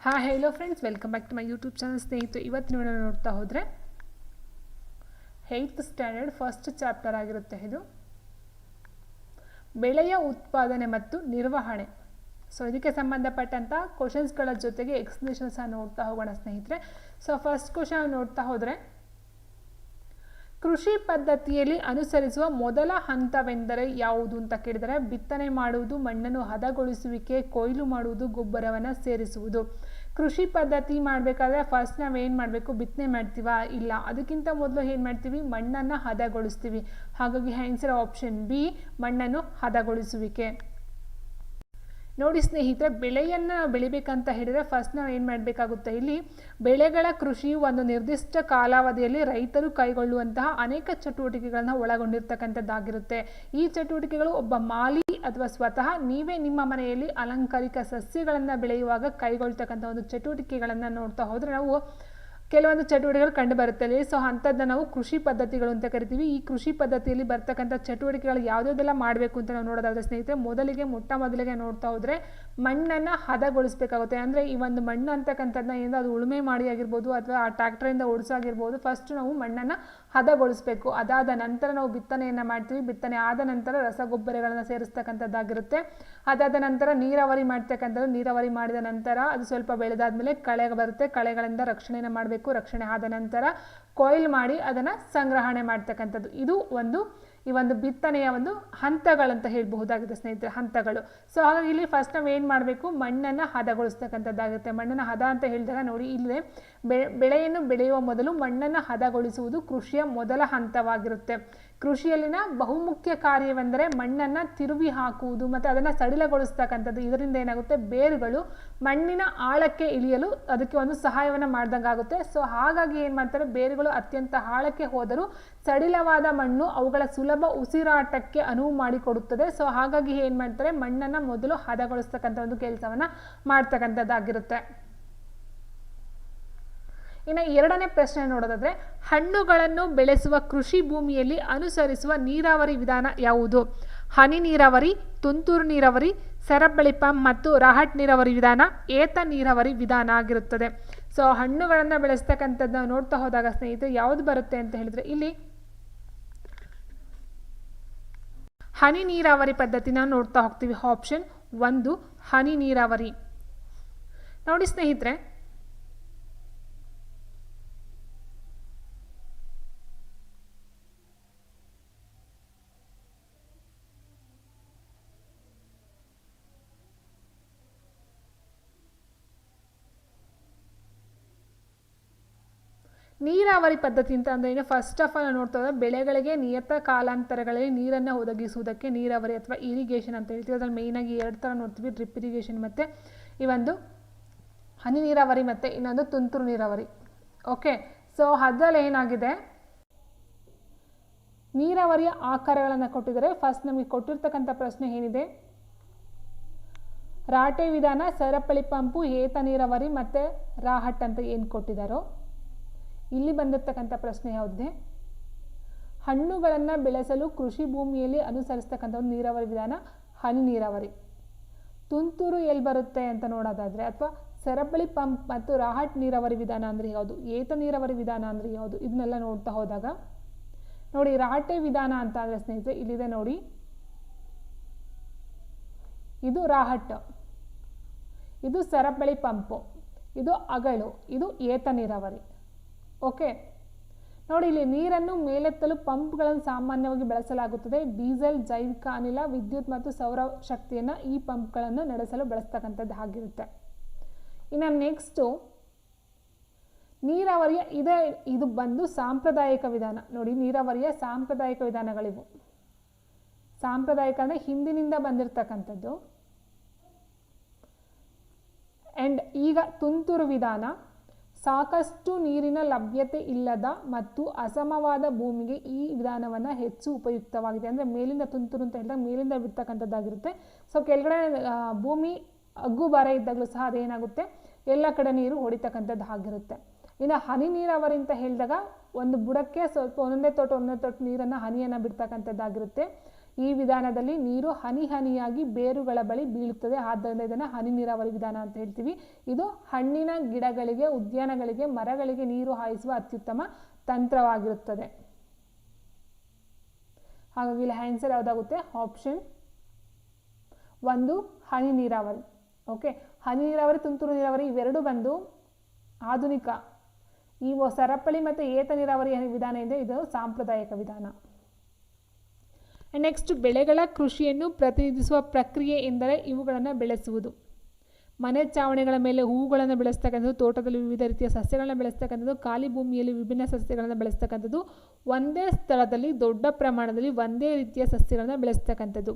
Hi hello friends, welcome back to my YouTube channel. ಸ್ನೇಹಿತರೆ, ಇವತ್ತಿನ video ನೋಡ್ತಾ ಹೋದರೆ 8th ಸ್ಟ್ಯಾಂಡರ್ಡ್ ಫಸ್ಟ್ ಚಾಪ್ಟರ್ ಆಗಿರುತ್ತೆ. ಇದು ಬೆಳೆಯ ಉತ್ಪಾದನೆ ಮತ್ತು ನಿರ್ವಹಣೆ. ಸೊ ಇದಕ್ಕೆ ಸಂಬಂಧಪಟ್ಟಂಥ ಕ್ವಶನ್ಸ್ಗಳ ಜೊತೆಗೆ ಎಕ್ಸ್ಪ್ಲನೇಷನ್ ಸಹ ನೋಡ್ತಾ ಹೋಗೋಣ ಸ್ನೇಹಿತರೆ. ಸೊ ಫಸ್ಟ್ ಕ್ವಶನ್ ನೋಡ್ತಾ ಹೋದರೆ, ಕೃಷಿ ಪದ್ಧತಿಯಲ್ಲಿ ಅನುಸರಿಸುವ ಮೊದಲ ಹಂತವೆಂದರೆ ಯಾವುದು ಅಂತ ಕೇಳಿದರೆ, ಬಿತ್ತನೆ ಮಾಡುವುದು, ಮಣ್ಣನ್ನು ಹದಗೊಳಿಸುವಿಕೆ, ಕೊಯ್ಲು ಮಾಡುವುದು, ಗೊಬ್ಬರವನ್ನು ಸೇರಿಸುವುದು. ಕೃಷಿ ಪದ್ಧತಿ ಮಾಡಬೇಕಾದ್ರೆ ಫಸ್ಟ್ ನಾವು ಏನು ಮಾಡಬೇಕು, ಬಿತ್ತನೆ ಮಾಡ್ತೀವಾ? ಇಲ್ಲ, ಅದಕ್ಕಿಂತ ಮೊದಲು ಏನು ಮಾಡ್ತೀವಿ, ಮಣ್ಣನ್ನು ಹದಗೊಳಿಸ್ತೀವಿ. ಹಾಗಾಗಿ ಆನ್ಸರ್ ಆಪ್ಷನ್ ಬಿ, ಮಣ್ಣನ್ನು ಹದಗೊಳಿಸುವಿಕೆ. ನೋಡಿ ಸ್ನೇಹಿತರೆ, ಬೆಳೆಯನ್ನು ಬೆಳಿಬೇಕಂತ ಹೇಳಿದರೆ ಫಸ್ಟ್ ನಾವು ಏನು ಮಾಡಬೇಕಾಗುತ್ತೆ, ಇಲ್ಲಿ ಬೆಳೆಗಳ ಕೃಷಿಯು ಒಂದು ನಿರ್ದಿಷ್ಟ ಕಾಲಾವಧಿಯಲ್ಲಿ ರೈತರು ಕೈಗೊಳ್ಳುವಂತಹ ಅನೇಕ ಚಟುವಟಿಕೆಗಳನ್ನು ಒಳಗೊಂಡಿರ್ತಕ್ಕಂಥದ್ದಾಗಿರುತ್ತೆ. ಈ ಚಟುವಟಿಕೆಗಳು ಒಬ್ಬ ಮಾಲಿ ಅಥವಾ ಸ್ವತಃ ನೀವೇ ನಿಮ್ಮ ಮನೆಯಲ್ಲಿ ಅಲಂಕಾರಿಕ ಸಸ್ಯಗಳನ್ನು ಬೆಳೆಯುವಾಗ ಕೈಗೊಳ್ತಕ್ಕಂಥ ಒಂದು ಚಟುವಟಿಕೆಗಳನ್ನು ನೋಡ್ತಾ ಹೋದರೆ ನಾವು ಕೆಲವೊಂದು ಚಟುವಟಿಕೆಗಳು ಕಂಡು ಬರುತ್ತವೆ. ಸೊ ಅಂಥದ್ದನ್ನು ನಾವು ಕೃಷಿ ಪದ್ಧತಿಗಳು ಅಂತ ಕರಿತೀವಿ. ಈ ಕೃಷಿ ಪದ್ಧತಿಯಲ್ಲಿ ಬರ್ತಕ್ಕಂಥ ಚಟುವಟಿಕೆಗಳು ಯಾವುದೆಲ್ಲ ಮಾಡಬೇಕು ಅಂತ ನಾವು ನೋಡೋದಾದ್ರೆ ಸ್ನೇಹಿತರೆ, ಮೊಟ್ಟ ಮೊದಲಿಗೆ ನೋಡ್ತಾ ಹೋದರೆ ಮಣ್ಣನ್ನು ಹದಗೊಳಿಸಬೇಕಾಗುತ್ತೆ. ಅಂದರೆ ಈ ಒಂದು ಮಣ್ಣು ಅಂತಕ್ಕಂಥದ್ದನ್ನ ಏನಾದರೂ ಅದು ಉಳುಮೆ ಮಾಡಿ ಆಗಿರ್ಬೋದು ಅಥವಾ ಆ ಟ್ರ್ಯಾಕ್ಟರಿಂದ ಓಡಿಸಾಗಿರ್ಬೋದು, ಫಸ್ಟ್ ನಾವು ಮಣ್ಣನ್ನು ಹದಗೊಳಿಸಬೇಕು. ಅದಾದ ನಂತರ ನಾವು ಬಿತ್ತನೆಯನ್ನು ಮಾಡ್ತೀವಿ. ಬಿತ್ತನೆ ಆದ ನಂತರ ರಸಗೊಬ್ಬರಗಳನ್ನು ಸೇರಿಸ್ತಕ್ಕಂಥದ್ದಾಗಿರುತ್ತೆ. ಅದಾದ ನಂತರ ನೀರಾವರಿ ಮಾಡ್ತಕ್ಕಂಥದ್ದು. ನೀರಾವರಿ ಮಾಡಿದ ನಂತರ ಅದು ಸ್ವಲ್ಪ ಬೆಳೆದಾದ್ಮೇಲೆ ಕಳೆ ಬರುತ್ತೆ. ಕಳೆಗಳಿಂದ ರಕ್ಷಣೆಯನ್ನು ಮಾಡಬೇಕು. ರಕ್ಷಣೆ ಆದ ನಂತರ ಕೊಯ್ಲು ಮಾಡಿ ಅದನ್ನು ಸಂಗ್ರಹಣೆ ಮಾಡ್ತಕ್ಕಂಥದ್ದು. ಇದು ಈ ಒಂದು ಬಿತ್ತನೆಯ ಒಂದು ಹಂತಗಳಂತ ಹೇಳಬಹುದಾಗಿದೆ ಸ್ನೇಹಿತರೆ, ಹಂತಗಳು. ಸೊ ಹಾಗಾಗಿ ಇಲ್ಲಿ ಫಸ್ಟ್ ನಾವು ಏನು ಮಾಡಬೇಕು, ಮಣ್ಣನ್ನು ಹದಗೊಳಿಸ್ತಕ್ಕಂಥದ್ದಾಗುತ್ತೆ. ಮಣ್ಣನ್ನು ಹದ ಅಂತ ಹೇಳಿದಾಗ ನೋಡಿ, ಇಲ್ಲೇ ಬೆಳೆಯನ್ನು ಬೆಳೆಯುವ ಮೊದಲು ಮಣ್ಣನ್ನು ಹದಗೊಳಿಸುವುದು ಕೃಷಿಯ ಮೊದಲ ಹಂತವಾಗಿರುತ್ತೆ. ಕೃಷಿಯಲ್ಲಿನ ಬಹುಮುಖ್ಯ ಕಾರ್ಯವೆಂದರೆ ಮಣ್ಣನ್ನು ತಿರುವಿ ಹಾಕುವುದು ಮತ್ತು ಅದನ್ನು ಸಡಿಲಗೊಳಿಸ್ತಕ್ಕಂಥದ್ದು. ಇದರಿಂದ ಏನಾಗುತ್ತೆ, ಬೇರುಗಳು ಮಣ್ಣಿನ ಆಳಕ್ಕೆ ಇಳಿಯಲು ಅದಕ್ಕೆ ಒಂದು ಸಹಾಯವನ್ನು ಮಾಡ್ದಂಗಾಗುತ್ತೆ. ಸೊ ಹಾಗಾಗಿ ಏನು ಮಾಡ್ತಾರೆ, ಬೇರುಗಳು ಅತ್ಯಂತ ಆಳಕ್ಕೆ ಹೋದರೂ ಸಡಿಲವಾದ ಮಣ್ಣು ಅವುಗಳ ಸುಲಭ ಉಸಿರಾಟಕ್ಕೆ ಅನುವು ಮಾಡಿಕೊಡುತ್ತದೆ. ಸೊ ಹಾಗಾಗಿ ಏನು ಮಾಡ್ತಾರೆ, ಮಣ್ಣನ್ನು ಮೊದಲು ಹದಗೊಳಿಸ್ತಕ್ಕಂಥ ಒಂದು ಕೆಲಸವನ್ನು ಮಾಡ್ತಕ್ಕಂಥದ್ದಾಗಿರುತ್ತೆ. ಇನ್ನು ಎರಡನೇ ಪ್ರಶ್ನೆ ನೋಡೋದಾದ್ರೆ, ಹಣ್ಣುಗಳನ್ನು ಬೆಳೆಸುವ ಕೃಷಿ ಭೂಮಿಯಲ್ಲಿ ಅನುಸರಿಸುವ ನೀರಾವರಿ ವಿಧಾನ ಯಾವುದು? ಹನಿ ನೀರಾವರಿ, ತುಂತುರು ನೀರಾವರಿ, ಸರಪಳಿ ಪಂಪ್ ಮತ್ತು ರಾಹಟ್ ನೀರಾವರಿ ವಿಧಾನ, ಏತ ನೀರಾವರಿ ವಿಧಾನ ಆಗಿರುತ್ತದೆ. ಸೊ ಹಣ್ಣುಗಳನ್ನು ಬೆಳೆಸ್ತಕ್ಕಂಥದ್ದನ್ನ ನೋಡ್ತಾ ಹೋದಾಗ ಸ್ನೇಹಿತರೆ ಯಾವುದು ಬರುತ್ತೆ ಅಂತ ಹೇಳಿದ್ರೆ, ಇಲ್ಲಿ ಹನಿ ನೀರಾವರಿ ಪದ್ಧತಿನ ನೋಡ್ತಾ ಹೋಗ್ತೀವಿ. ಆಪ್ಷನ್ 1 ಹನಿ ನೀರಾವರಿ. ನೋಡಿ ಸ್ನೇಹಿತರೆ, ನೀರಾವರಿ ಪದ್ಧತಿ ಅಂತ ಅಂದರೆ ಏನು, ಫಸ್ಟ್ ಆಫ್ ಆಲ್ ನೋಡ್ತಾ ಹೋದ್ರೆ ಬೆಳೆಗಳಿಗೆ ನಿಯತ ಕಾಲಾಂತರಗಳಲ್ಲಿ ನೀರನ್ನು ಒದಗಿಸುವುದಕ್ಕೆ ನೀರಾವರಿ ಅಥವಾ ಇರಿಗೇಷನ್ ಅಂತ ಹೇಳ್ತೀವಿ. ಅದ್ರಲ್ಲಿ ಮೇಯ್ನಾಗಿ 2 ಥರ ನೋಡ್ತೀವಿ, ಡ್ರಿಪ್ ಇರಿಗೇಷನ್ ಮತ್ತು ಈ ಒಂದು ಹನಿ ನೀರಾವರಿ ಮತ್ತು ಇನ್ನೊಂದು ತುಂತುರು ನೀರಾವರಿ. ಓಕೆ, ಸೊ ಅದರಲ್ಲಿ ಏನಾಗಿದೆ, ನೀರಾವರಿಯ ಆಕಾರಗಳನ್ನು ಕೊಟ್ಟಿದ್ದಾರೆ. ಫಸ್ಟ್ ನಮಗೆ ಕೊಟ್ಟಿರ್ತಕ್ಕಂಥ ಪ್ರಶ್ನೆ ಏನಿದೆ, ರಾಟೆ ವಿಧಾನ, ಸರಪಳಿ ಪಂಪು, ಏತ ನೀರಾವರಿ ಮತ್ತು ರಾಹಟ್ ಅಂತ ಏನು ಕೊಟ್ಟಿದ್ದಾರೋ, ಇಲ್ಲಿ ಬಂದಿರತಕ್ಕಂಥ ಪ್ರಶ್ನೆ ಯಾವುದಿದೆ, ಹಣ್ಣುಗಳನ್ನು ಬೆಳೆಸಲು ಕೃಷಿ ಭೂಮಿಯಲ್ಲಿ ಅನುಸರಿಸ್ತಕ್ಕಂಥ ಒಂದು ನೀರಾವರಿ ವಿಧಾನ ಹನಿ ನೀರಾವರಿ. ತುಂತುರು ಎಲ್ಲಿ ಬರುತ್ತೆ ಅಂತ ನೋಡೋದಾದರೆ, ಅಥವಾ ಸರಪಳಿ ಪಂಪ್ ಮತ್ತು ರಾಹಟ್ ನೀರಾವರಿ ವಿಧಾನ ಅಂದರೆ ಯಾವುದು, ಏತ ನೀರಾವರಿ ವಿಧಾನ ಅಂದರೆ ಯಾವುದು, ಇದನ್ನೆಲ್ಲ ನೋಡ್ತಾ ಹೋದಾಗ ನೋಡಿ, ರಾಟೆ ವಿಧಾನ ಅಂತ ಅಂದರೆ ಸ್ನೇಹಿತರೆ ಇಲ್ಲಿದೆ ನೋಡಿ, ಇದು ರಾಹಟ್, ಇದು ಸರಪಳಿ ಪಂಪು, ಇದು ಅಗಳು, ಇದು ಏತ ನೀರಾವರಿ. ಓಕೆ, ನೋಡಿ ಇಲ್ಲಿ ನೀರನ್ನು ಮೇಲೆತ್ತಲು ಪಂಪ್ಗಳನ್ನು ಸಾಮಾನ್ಯವಾಗಿ ಬಳಸಲಾಗುತ್ತದೆ. ಡೀಸೆಲ್, ಜೈವಿಕ ಅನಿಲ, ವಿದ್ಯುತ್ ಮತ್ತು ಸೌರ ಶಕ್ತಿಯನ್ನು ಈ ಪಂಪ್ಗಳನ್ನು ನಡೆಸಲು ಬಳಸ್ತಕ್ಕಂಥದ್ದು ಆಗಿರುತ್ತೆ. ಇನ್ನು ನೆಕ್ಸ್ಟು ನೀರಾವರಿಯ ಇದು ಬಂದು ಸಾಂಪ್ರದಾಯಿಕ ವಿಧಾನ. ನೋಡಿ, ನೀರಾವರಿಯ ಸಾಂಪ್ರದಾಯಿಕ ವಿಧಾನಗಳಿವು. ಸಾಂಪ್ರದಾಯಿಕ ಅಂದರೆ ಹಿಂದಿನಿಂದ ಬಂದಿರತಕ್ಕಂಥದ್ದು. ಆ್ಯಂಡ್ ಈಗ ತುಂತುರು ವಿಧಾನ, ಸಾಕಷ್ಟು ನೀರಿನ ಲಭ್ಯತೆ ಇಲ್ಲದ ಮತ್ತು ಅಸಮವಾದ ಭೂಮಿಗೆ ಈ ವಿಧಾನವನ್ನು ಹೆಚ್ಚು ಉಪಯುಕ್ತವಾಗಿದೆ. ಅಂದರೆ ಮೇಲಿಂದ ತುಂತುರು ಅಂತ ಹೇಳಿದಾಗ ಮೇಲಿಂದ ಬಿಡ್ತಕ್ಕಂಥದ್ದಾಗಿರುತ್ತೆ. ಸೊ ಕೆಳಗಡೆ ಭೂಮಿ ಅಗ್ಗು ಬಾರ ಇದ್ದಾಗಲೂ ಸಹ ಅದೇನಾಗುತ್ತೆ, ಎಲ್ಲ ಕಡೆ ನೀರು ಹೊಡಿತಕ್ಕಂಥದ್ದು ಆಗಿರುತ್ತೆ. ಇನ್ನು ಹನಿ ನೀರಾವರಿ ಅಂತ ಹೇಳಿದಾಗ ಒಂದು ಬುಡಕ್ಕೆ ಸ್ವಲ್ಪ ಒಂದೊಂದೇ ತೊಟ್ಟು ನೀರನ್ನು ಹನಿಯನ್ನು ಬಿಡ್ತಕ್ಕಂಥದ್ದಾಗಿರುತ್ತೆ. ಈ ವಿಧಾನದಲ್ಲಿ ನೀರು ಹನಿ ಹನಿಯಾಗಿ ಬೇರುಗಳ ಬಳಿ ಬೀಳುತ್ತದೆ, ಆದ್ದರಿಂದ ಇದನ್ನು ಹನಿ ನೀರಾವರಿ ವಿಧಾನ ಅಂತ ಹೇಳ್ತೀವಿ. ಇದು ಹಣ್ಣಿನ ಗಿಡಗಳಿಗೆ, ಉದ್ಯಾನಗಳಿಗೆ, ಮರಗಳಿಗೆ ನೀರು ಹಾಯಿಸುವ ಅತ್ಯುತ್ತಮ ತಂತ್ರವಾಗಿರುತ್ತದೆ. ಹಾಗಾಗಿ ಇಲ್ಲಿ ಆನ್ಸರ್ ಯಾವುದಾಗುತ್ತೆ? ಆಪ್ಷನ್ 1 ಹನಿ ನೀರಾವರಿ. ಓಕೆ, ಹನಿ ನೀರಾವರಿ, ತುಂತುರು ನೀರಾವರಿ ಇವೆರಡು ಬಂದು ಆಧುನಿಕ. ಈ ಸರಪಳಿ ಮತ್ತು ಏತ ನೀರಾವರಿ ವಿಧಾನ ಇದೆ, ಇದು ಸಾಂಪ್ರದಾಯಿಕ ವಿಧಾನ. ನೆಕ್ಸ್ಟ್, ಬೆಳೆಗಳ ಕೃಷಿಯನ್ನು ಪ್ರತಿನಿಧಿಸುವ ಪ್ರಕ್ರಿಯೆ ಎಂದರೆ ಇವುಗಳನ್ನು ಬೆಳೆಸುವುದು. ಮನೆ ಚಾವಣಿಗಳ ಮೇಲೆ ಹೂವುಗಳನ್ನು ಬೆಳೆಸ್ತಕ್ಕಂಥದ್ದು, ತೋಟದಲ್ಲಿ ವಿವಿಧ ರೀತಿಯ ಸಸ್ಯಗಳನ್ನು ಬೆಳೆಸ್ತಕ್ಕಂಥದ್ದು, ಖಾಲಿ ಭೂಮಿಯಲ್ಲಿ ವಿಭಿನ್ನ ಸಸ್ಯಗಳನ್ನು ಬೆಳೆಸ್ತಕ್ಕಂಥದ್ದು, ಒಂದೇ ಸ್ಥಳದಲ್ಲಿ ದೊಡ್ಡ ಪ್ರಮಾಣದಲ್ಲಿ ಒಂದೇ ರೀತಿಯ ಸಸ್ಯಗಳನ್ನು ಬೆಳೆಸ್ತಕ್ಕಂಥದ್ದು.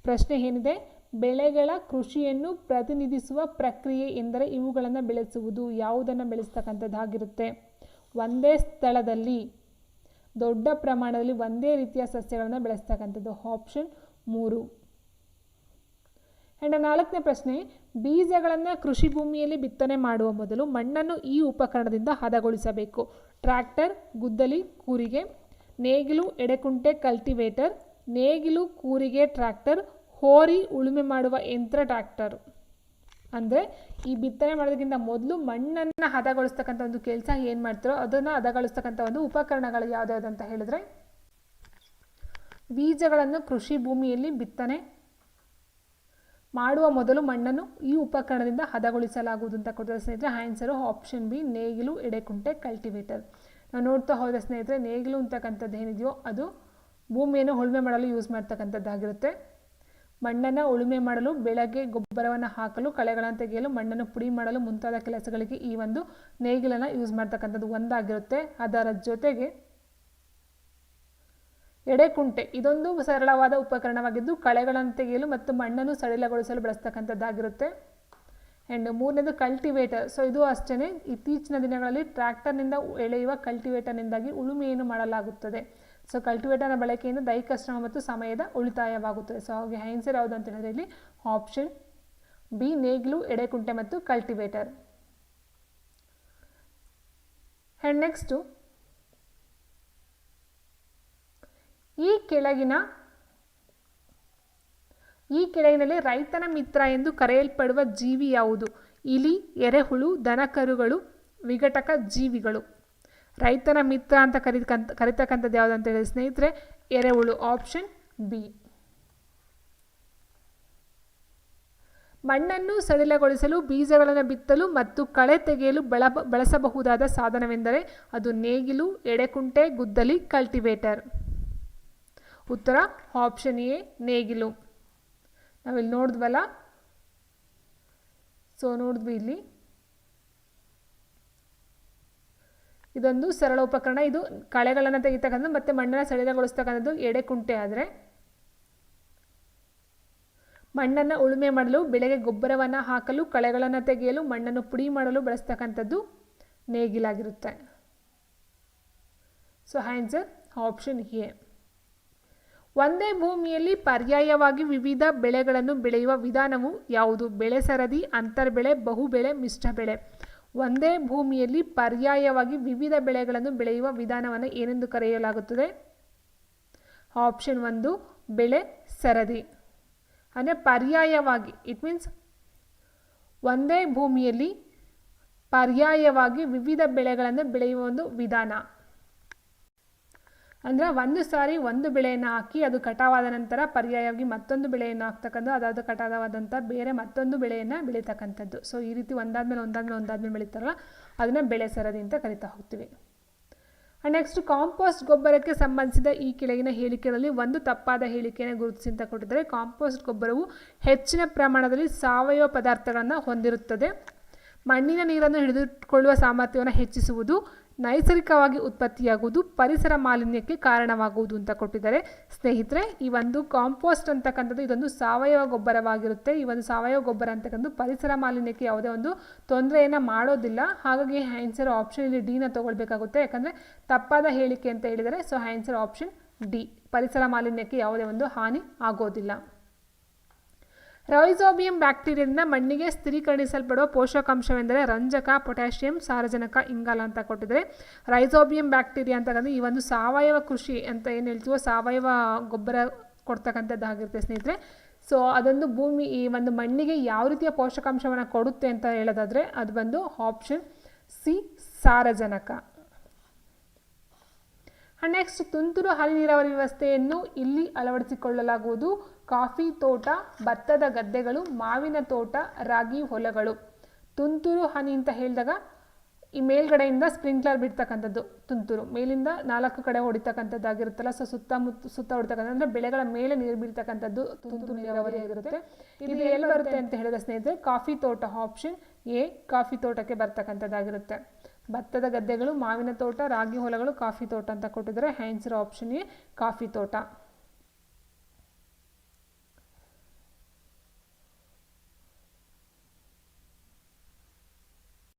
ಪ್ರಶ್ನೆ ಏನಿದೆ? ಬೆಳೆಗಳ ಕೃಷಿಯನ್ನು ಪ್ರತಿನಿಧಿಸುವ ಪ್ರಕ್ರಿಯೆ ಎಂದರೆ ಇವುಗಳನ್ನು ಬೆಳೆಸುವುದು. ಯಾವುದನ್ನು ಬೆಳೆಸ್ತಕ್ಕಂಥದ್ದಾಗಿರುತ್ತೆ? ಒಂದೇ ಸ್ಥಳದಲ್ಲಿ ದೊಡ್ಡ ಪ್ರಮಾಣದಲ್ಲಿ ಒಂದೇ ರೀತಿಯ ಸಸ್ಯಗಳನ್ನು ಬೆಳೆಸ್ತಕ್ಕಂಥದ್ದು. ಆಪ್ಷನ್ 3. ಆ್ಯಂಡ್ 4ನೇ ಪ್ರಶ್ನೆ, ಬೀಜಗಳನ್ನು ಕೃಷಿ ಭೂಮಿಯಲ್ಲಿ ಬಿತ್ತನೆ ಮಾಡುವ ಮೊದಲು ಮಣ್ಣನ್ನು ಈ ಉಪಕರಣದಿಂದ ಹದಗೊಳಿಸಬೇಕು. ಟ್ರ್ಯಾಕ್ಟರ್, ಗುದ್ದಲಿ, ಕೂರಿಗೆ, ನೇಗಿಲು, ಎಡೆಕುಂಟೆ, ಕಲ್ಟಿವೇಟರ್. ನೇಗಿಲು, ಕೂರಿಗೆ, ಟ್ರ್ಯಾಕ್ಟರ್. ಹೋರಿ, ಉಳುಮೆ ಮಾಡುವ ಯಂತ್ರ, ಟ್ರ್ಯಾಕ್ಟರ್. ಅಂದರೆ ಈ ಬಿತ್ತನೆ ಮಾಡೋದಕ್ಕಿಂತ ಮೊದಲು ಮಣ್ಣನ್ನು ಹದಗೊಳಿಸ್ತಕ್ಕಂಥ ಒಂದು ಕೆಲಸ ಏನು ಮಾಡ್ತಾರೋ ಅದನ್ನು ಹದಗೊಳಿಸ್ತಕ್ಕಂಥ ಒಂದು ಉಪಕರಣಗಳು ಯಾವ್ದಾವ್ದು ಅಂತ ಹೇಳಿದ್ರೆ, ಬೀಜಗಳನ್ನು ಕೃಷಿ ಭೂಮಿಯಲ್ಲಿ ಬಿತ್ತನೆ ಮಾಡುವ ಮೊದಲು ಮಣ್ಣನ್ನು ಈ ಉಪಕರಣದಿಂದ ಹದಗೊಳಿಸಲಾಗುವುದು ಅಂತ ಕೊಟ್ಟಿರೋ ಸ್ನೇಹಿತರೆ. ಆನ್ಸರು ಆಪ್ಷನ್ ಬಿ, ನೇಗಿಲು, ಎಡೆಕುಂಟೆ, ಕಲ್ಟಿವೇಟರ್. ನಾವು ನೋಡ್ತಾ ಹೋದ ಸ್ನೇಹಿತರೆ, ನೇಗಿಲು ಅಂತಕ್ಕಂಥದ್ದು ಏನಿದೆಯೋ ಅದು ಭೂಮಿಯನ್ನು ಉಳುಮೆ ಮಾಡಲು ಯೂಸ್ ಮಾಡ್ತಕ್ಕಂಥದ್ದಾಗಿರುತ್ತೆ. ಮಣ್ಣನ್ನು ಉಳುಮೆ ಮಾಡಲು, ಬೆಳೆಗೆ ಗೊಬ್ಬರವನ್ನು ಹಾಕಲು, ಕಳೆಗಳನ್ನು ತೆಗೆಯಲು, ಮಣ್ಣನ್ನು ಪುಡಿ ಮಾಡಲು ಮುಂತಾದ ಕೆಲಸಗಳಿಗೆ ಈ ಒಂದು ನೇಗಿಲನ್ನು ಯೂಸ್ ಮಾಡ್ತಕ್ಕಂಥದ್ದು ಒಂದಾಗಿರುತ್ತೆ. ಅದರ ಜೊತೆಗೆ ಎಡೆಕುಂಟೆ ಇದೊಂದು ಸರಳವಾದ ಉಪಕರಣವಾಗಿದ್ದು ಕಳೆಗಳನ್ನು ತೆಗೆಯಲು ಮತ್ತು ಮಣ್ಣನ್ನು ಸಡಿಲಗೊಳಿಸಲು ಬಳಸ್ತಕ್ಕಂಥದ್ದಾಗಿರುತ್ತೆ. ಆ್ಯಂಡ್ 3ನೇದು ಕಲ್ಟಿವೇಟರ್. ಸೊ ಇದು ಅಷ್ಟೇ, ಇತ್ತೀಚಿನ ದಿನಗಳಲ್ಲಿ ಟ್ರ್ಯಾಕ್ಟರ್ನಿಂದ ಎಳೆಯುವ ಕಲ್ಟಿವೇಟರ್ನಿಂದಾಗಿ ಉಳುಮೆಯನ್ನು ಮಾಡಲಾಗುತ್ತದೆ. ಸೊ ಕಲ್ಟಿವೇಟರ್ನ ಬಳಕೆಯಿಂದ ದೈಹಿಕ ಶ್ರಮ ಮತ್ತು ಸಮಯದ ಉಳಿತಾಯವಾಗುತ್ತದೆ. ಸೊ ಹಾಗೆ ಆನ್ಸರ್ ಯಾವುದು ಅಂತ ಹೇಳಿದ್ರೆ ಇಲ್ಲಿ ಆಪ್ಷನ್ ಬಿ, ನೇಗಿಲು, ಎಡೆಕುಂಟೆ ಮತ್ತು ಕಲ್ಟಿವೇಟರ್. ಆ್ಯಂಡ್ ನೆಕ್ಸ್ಟು, ಈ ಕೆಳಗಿನಲ್ಲಿ ರೈತನ ಮಿತ್ರ ಎಂದು ಕರೆಯಲ್ಪಡುವ ಜೀವಿ ಯಾವುದು? ಇಲಿ, ಎರೆಹುಳು, ದನಕರುಗಳು, ವಿಘಟಕ ಜೀವಿಗಳು. ರೈತನ ಮಿತ್ರ ಅಂತ ಕರಿತಕ್ಕಂಥದ್ದು ಯಾವುದು ಅಂತ ಹೇಳಿ ಸ್ನೇಹಿತರೆ? ಎರೆಹುಳು. Option B. ಮಣ್ಣನ್ನು ಸಡಿಲಗೊಳಿಸಲು, ಬೀಜಗಳನ್ನು ಬಿತ್ತಲು ಮತ್ತು ಕಳೆ ತೆಗೆಯಲು ಬಳಸಬಹುದಾದ ಸಾಧನವೆಂದರೆ ಅದು ನೇಗಿಲು, ಎಡೆಕುಂಟೆ, ಗುದ್ದಲಿ, ಕಲ್ಟಿವೇಟರ್. ಉತ್ತರ ಆಪ್ಷನ್ ಎ, ನೇಗಿಲು. ನಾವಿಲ್ಲಿ ನೋಡಿದ್ವಲ್ಲ, ಸೊ ನೋಡಿದ್ವಿ ಇಲ್ಲಿ ಇದೊಂದು ಸರಳ ಉಪಕರಣ. ಇದು ಕಳೆಗಳನ್ನು ತೆಗಿತಕ್ಕಂಥದ್ದು ಮತ್ತು ಮಣ್ಣನ್ನು ಸಡಿಲಗೊಳಿಸ್ತಕ್ಕಂಥದ್ದು ಎಡೆಕುಂಟೆ. ಆದರೆ ಮಣ್ಣನ್ನು ಉಳುಮೆ ಮಾಡಲು, ಬೆಳೆಗೆ ಗೊಬ್ಬರವನ್ನು ಹಾಕಲು, ಕಳೆಗಳನ್ನು ತೆಗೆಯಲು, ಮಣ್ಣನ್ನು ಪುಡಿ ಮಾಡಲು ಬಳಸ್ತಕ್ಕಂಥದ್ದು ನೇಗಿಲಾಗಿರುತ್ತೆ. So answer option A. ಒಂದೇ ಭೂಮಿಯಲ್ಲಿ ಪರ್ಯಾಯವಾಗಿ ವಿವಿಧ ಬೆಳೆಗಳನ್ನು ಬೆಳೆಯುವ ವಿಧಾನವು ಯಾವುದು? ಬೆಳೆ ಸರದಿ, ಅಂತರ್ಬೆಳೆ, ಬಹುಬೆಳೆ, ಮಿಶ್ರ ಬೆಳೆ. ಒಂದೇ ಭೂಮಿಯಲ್ಲಿ ಪರ್ಯಾಯವಾಗಿ ವಿವಿಧ ಬೆಳೆಗಳನ್ನು ಬೆಳೆಯುವ ವಿಧಾನವನ್ನು ಏನೆಂದು ಕರೆಯಲಾಗುತ್ತದೆ? ಆಪ್ಷನ್ 1 ಬೆಳೆ ಸರದಿ. ಅಂದರೆ ಪರ್ಯಾಯವಾಗಿ, ಇಟ್ ಮೀನ್ಸ್ ಒಂದೇ ಭೂಮಿಯಲ್ಲಿ ಪರ್ಯಾಯವಾಗಿ ವಿವಿಧ ಬೆಳೆಗಳನ್ನು ಬೆಳೆಯುವ ಒಂದು ವಿಧಾನ. ಅಂದರೆ ಒಂದು ಸಾರಿ ಒಂದು ಬೆಳೆಯನ್ನು ಹಾಕಿ ಅದು ಕಟಾವಾದ ನಂತರ ಪರ್ಯಾಯವಾಗಿ ಮತ್ತೊಂದು ಬೆಳೆಯನ್ನು ಹಾಕ್ತಕ್ಕಂಥ, ಅದಾದ ಕಟಾವಾದಂಥ ಬೇರೆ ಮತ್ತೊಂದು ಬೆಳೆಯನ್ನು ಬೆಳೀತಕ್ಕಂಥದ್ದು. ಸೊ ಈ ರೀತಿ ಒಂದಾದ್ಮೇಲೆ ಬೆಳೀತಾರಲ್ಲ ಅದನ್ನು ಬೆಳೆ ಸರದಿ ಅಂತ ಕರಿತಾ ಹೋಗ್ತೀವಿ. ನೆಕ್ಸ್ಟ್, ಕಾಂಪೋಸ್ಟ್ ಗೊಬ್ಬರಕ್ಕೆ ಸಂಬಂಧಿಸಿದ ಈ ಕೆಳಗಿನ ಹೇಳಿಕೆಗಳಲ್ಲಿ ಒಂದು ತಪ್ಪಾದ ಹೇಳಿಕೆಯನ್ನು ಗುರುತಿಸಿ ಅಂತ ಕೊಟ್ಟಿದ್ದಾರೆ. ಕಾಂಪೋಸ್ಟ್ ಗೊಬ್ಬರವು ಹೆಚ್ಚಿನ ಪ್ರಮಾಣದಲ್ಲಿ ಸಾವಯವ ಪದಾರ್ಥಗಳನ್ನು ಹೊಂದಿರುತ್ತದೆ, ಮಣ್ಣಿನ ನೀರನ್ನು ಹಿಡಿದಿಟ್ಟುಕೊಳ್ಳುವ ಸಾಮರ್ಥ್ಯವನ್ನು ಹೆಚ್ಚಿಸುವುದು, ನೈಸರ್ಗಿಕವಾಗಿ ಉತ್ಪತ್ತಿಯಾಗುವುದು, ಪರಿಸರ ಮಾಲಿನ್ಯಕ್ಕೆ ಕಾರಣವಾಗುವುದು ಅಂತ ಕೊಟ್ಟಿದ್ದಾರೆ. ಸ್ನೇಹಿತರೆ, ಈ ಒಂದು ಕಾಂಪೋಸ್ಟ್ ಅಂತಕ್ಕಂಥದ್ದು ಇದೊಂದು ಸಾವಯವ ಗೊಬ್ಬರವಾಗಿರುತ್ತೆ. ಈ ಒಂದು ಸಾವಯವ ಗೊಬ್ಬರ ಅಂತಕ್ಕಂಥದ್ದು ಪರಿಸರ ಮಾಲಿನ್ಯಕ್ಕೆ ಯಾವುದೇ ಒಂದು ತೊಂದರೆಯನ್ನು ಮಾಡೋದಿಲ್ಲ. ಹಾಗಾಗಿ ಆನ್ಸರ್ ಆಪ್ಷನ್ ಇಲ್ಲಿ ಡಿನ ತಗೊಳ್ಬೇಕಾಗುತ್ತೆ, ಯಾಕಂದರೆ ತಪ್ಪಾದ ಹೇಳಿಕೆ ಅಂತ ಹೇಳಿದರೆ. ಸೊ ಆನ್ಸರ್ ಆಪ್ಷನ್ ಡಿ, ಪರಿಸರ ಮಾಲಿನ್ಯಕ್ಕೆ ಯಾವುದೇ ಒಂದು ಹಾನಿ ಆಗೋದಿಲ್ಲ. ರೈಜೋಬಿಯಂ ಬ್ಯಾಕ್ಟೀರಿಯಾದಿಂದ ಮಣ್ಣಿಗೆ ಸ್ಥಿರೀಕರಿಸಲ್ಪಡುವ ಪೋಷಕಾಂಶವೆಂದರೆ ರಂಜಕ, ಪೊಟ್ಯಾಷಿಯಂ, ಸಾರಜನಕ, ಇಂಗಾಲ ಅಂತ ಕೊಟ್ಟಿದ್ದಾರೆ. ರೈಜೋಬಿಯಂ ಬ್ಯಾಕ್ಟೀರಿಯಾ ಅಂತಕ್ಕಂಥ ಈ ಒಂದು ಸಾವಯವ ಕೃಷಿ ಅಂತ ಏನು ಹೇಳ್ತೀವೋ, ಸಾವಯವ ಗೊಬ್ಬರ ಕೊಡ್ತಕ್ಕಂಥದ್ದಾಗಿರುತ್ತೆ ಸ್ನೇಹಿತರೆ. ಸೊ ಅದೊಂದು ಭೂಮಿ ಈ ಒಂದು ಮಣ್ಣಿಗೆ ಯಾವ ರೀತಿಯ ಪೋಷಕಾಂಶವನ್ನು ಕೊಡುತ್ತೆ ಅಂತ ಹೇಳೋದಾದರೆ ಅದು ಬಂದು ಆಪ್ಷನ್ ಸಿ ಸಾರಜನಕ. ನೆಕ್ಸ್ಟ್ ತುಂತುರು ಹನಿ ನೀರಾವರಿ ವ್ಯವಸ್ಥೆಯನ್ನು ಇಲ್ಲಿ ಅಳವಡಿಸಿಕೊಳ್ಳಲಾಗುವುದು ಕಾಫಿ ತೋಟ, ಭತ್ತದ ಗದ್ದೆಗಳು, ಮಾವಿನ ತೋಟ, ರಾಗಿ ಹೊಲಗಳು. ತುಂತುರು ಹನಿ ಅಂತ ಹೇಳಿದಾಗ ಈ ಮೇಲ್ಗಡೆಯಿಂದ ಸ್ಪ್ರಿಂಕ್ಲರ್ ಬಿಡ್ತಕ್ಕಂಥದ್ದು ತುಂತುರು, ಮೇಲಿಂದ 4 ಕಡೆ ಹೊಡಿತಕ್ಕಂಥದ್ದಾಗಿರುತ್ತಲ್ಲ. ಸೊ ಸುತ್ತ ಹೊಡಿತಕ್ಕಂಥ ಅಂದರೆ ಬೆಳೆಗಳ ಮೇಲೆ ನೀರು ಬೀಳ್ತಕ್ಕಂಥದ್ದು ತುಂತುರು ನೀರಾವರಿ ಆಗಿರುತ್ತೆ. ಇದು ಎಲ್ಲಿ ಬರುತ್ತೆ ಅಂತ ಹೇಳಿದ ಸ್ನೇಹಿತರೆ, ಕಾಫಿ ತೋಟ ಆಪ್ಷನ್ ಎ ಕಾಫಿ ತೋಟಕ್ಕೆ ಬರ್ತಕ್ಕಂಥದ್ದಾಗಿರುತ್ತೆ. ಭತ್ತದ ಗದ್ದೆಗಳು, ಮಾವಿನ ತೋಟ, ರಾಗಿ ಹೊಲಗಳು, ಕಾಫಿ ತೋಟ ಅಂತ ಕೊಟ್ಟಿದ್ದಾರೆ. ಆನ್ಸರ್ ಆಪ್ಷನ್ ಎ ಕಾಫಿ ತೋಟ.